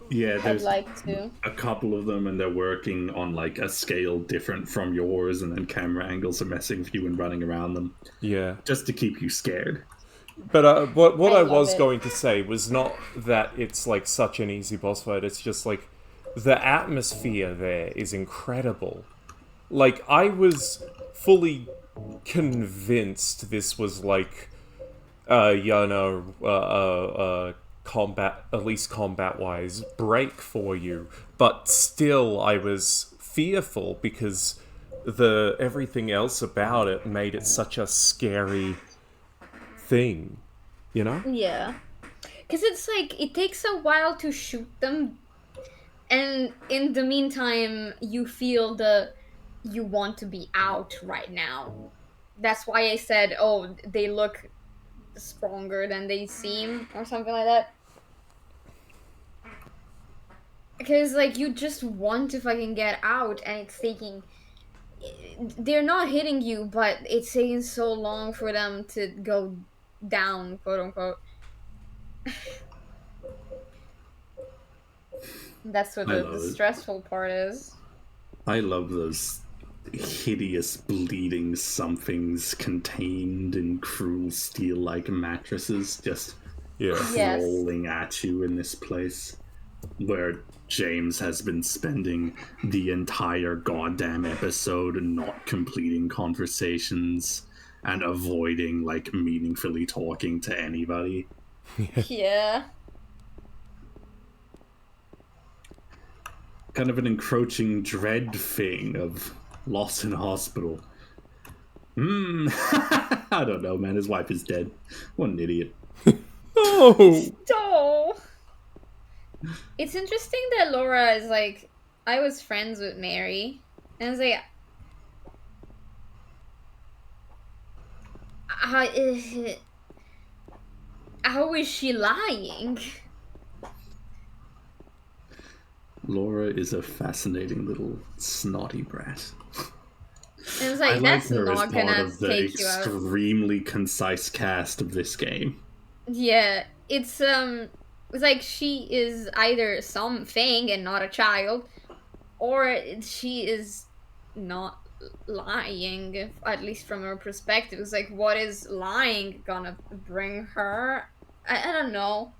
yeah, I'd there's like to. a couple of them, and they're working on like a scale different from yours, and then camera angles are messing with you and running around them, yeah. just to keep you scared. But what I I love was it. going to say was not that it's like such an easy boss fight. It's just like the atmosphere there is incredible. Like, I was fully convinced this was like, combat, at least combat-wise, break for you. But still, I was fearful because everything else about it made it such a scary thing, you know? Yeah. Because it's like, it takes a while to shoot them, and in the meantime, you feel you want to be out right now. That's why I said, oh, they look stronger than they seem, or something like that. Because, like, you just want to fucking get out, and it's taking... They're not hitting you, but it's taking so long for them to go down, quote-unquote. That's what I the love it. stressful part is. I love those hideous bleeding somethings contained in cruel steel-like mattresses just Yeah. Yes. rolling at you in this place where James has been spending the entire goddamn episode and not completing conversations and avoiding like meaningfully talking to anybody. Yeah. Kind of an encroaching dread thing of loss in hospital. I don't know, man. His wife is dead. What an idiot. Oh! So, it's interesting that Laura is like, I was friends with Mary, and it's like, how is she lying? Laura is a fascinating little snotty brat. And it's I like, like that's her as not part gonna of the take you out. extremely concise cast of this game. Yeah, it's like she is either something and not a child, or she is not lying, at least from her perspective. It's like, what is lying gonna bring her? I don't know.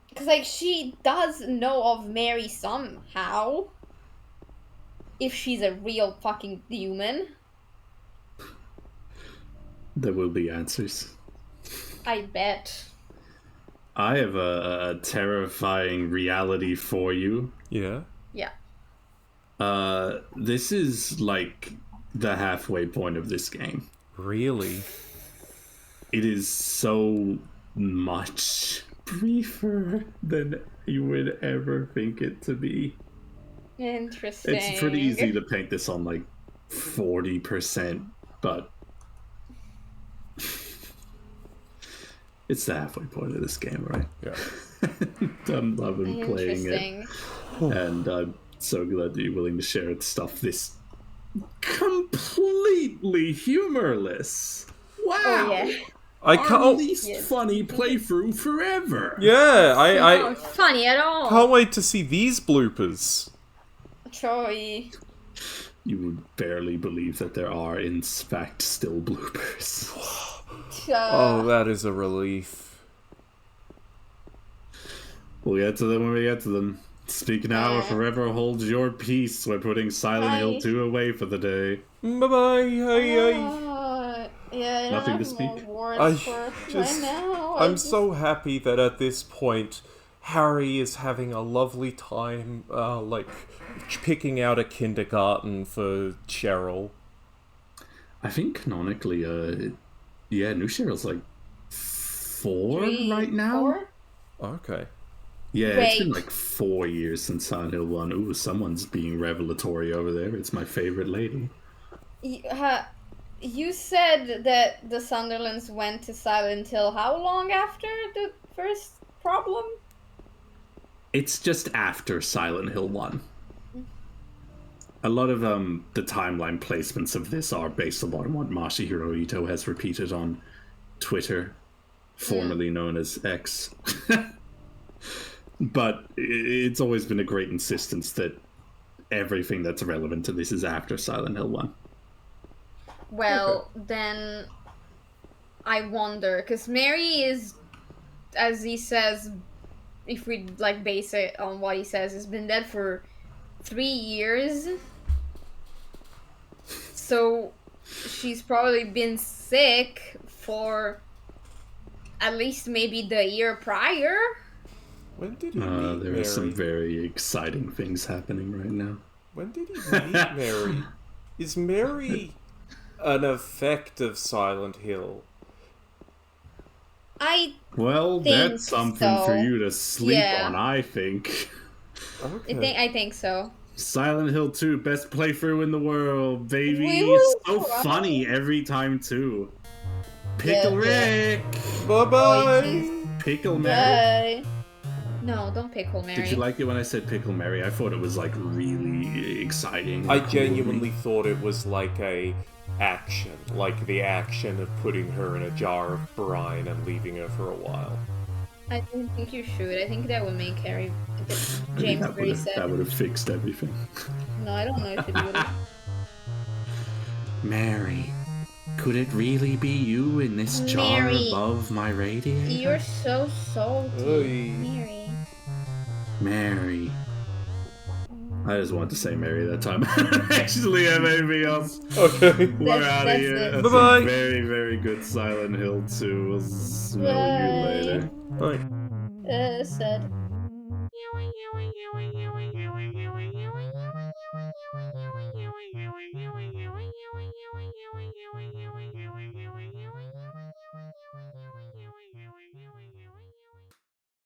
Because, like, she does know of Mary somehow. If she's a real fucking human. There will be answers. I bet. I have a terrifying reality for you. Yeah. Yeah. This is like the halfway point of this game. Really? It is so much briefer than you would ever think it to be. Interesting. It's pretty easy to paint this on like 40%, but it's the halfway point of this game, right? Yeah. I'm loving playing it. Interesting. And I'm so glad that you're willing to share stuff this completely humorless. Wow. Oh, yeah. I Our can't. least Yes. funny playthrough forever. Yeah, Not funny at all. can't wait to see these bloopers. Troy. You would barely believe that there are, in fact, still bloopers. Oh, that is a relief. We'll get to them when we get to them. Speak now or forever hold your peace. We're putting Silent Hill Bye. 2 away for the day. Bye-bye. Yeah, I don't Nothing have to speak? more I words for just... right now. I'm so happy that at this point, Harry is having a lovely time, like, picking out a kindergarten for Cheryl. I think canonically, yeah, New Cheryl's like 4 right now? 4? Okay. Yeah, it's been Wait. like 4 years since Silent Hill 1. Ooh, someone's being revelatory over there. It's my favorite lady. You said that the Sunderlands went to Silent Hill how long after the first problem? It's just after Silent Hill 1. A lot of the timeline placements of this are based upon what Masahiro Ito has repeated on Twitter, formerly known as X. But it's always been a great insistence that everything that's relevant to this is after Silent Hill 1. Well, then I wonder, because Mary is, as he says, if we like base it on what he says, has been dead for 3 years. So she's probably been sick for at least maybe the year prior. When did he meet There Mary? are some very exciting things happening right now. When did he meet Mary? Is Mary an effect of Silent Hill? Well, think that's something for so. you to sleep Yeah. on, I think. Okay. I think so. Silent Hill 2, best playthrough in the world, baby. We It's will so try. funny every time, too. Pickle Yeah. Rick! Bye-bye! Pickle Mary? Bye. No, don't pickle Mary. Did you like it when I said Pickle Mary? I thought it was, like, really exciting. I and cool. genuinely thought it was like a action. Like the action of putting her in a jar of brine and leaving her for a while. I don't think you should. I think that would make I think James that very would've- sad. That would have fixed everything. No, I don't know if it would. Mary, could it really be you in this jar Mary. above my radiator? You're so salty, Oy. Mary. Mary. I just wanted to say Mary that time. I don't actually have anything else. Okay. We're out of that's here. it. That's Bye-bye. a very, very good Silent Hill 2. We'll smell you later. Bye. Sad.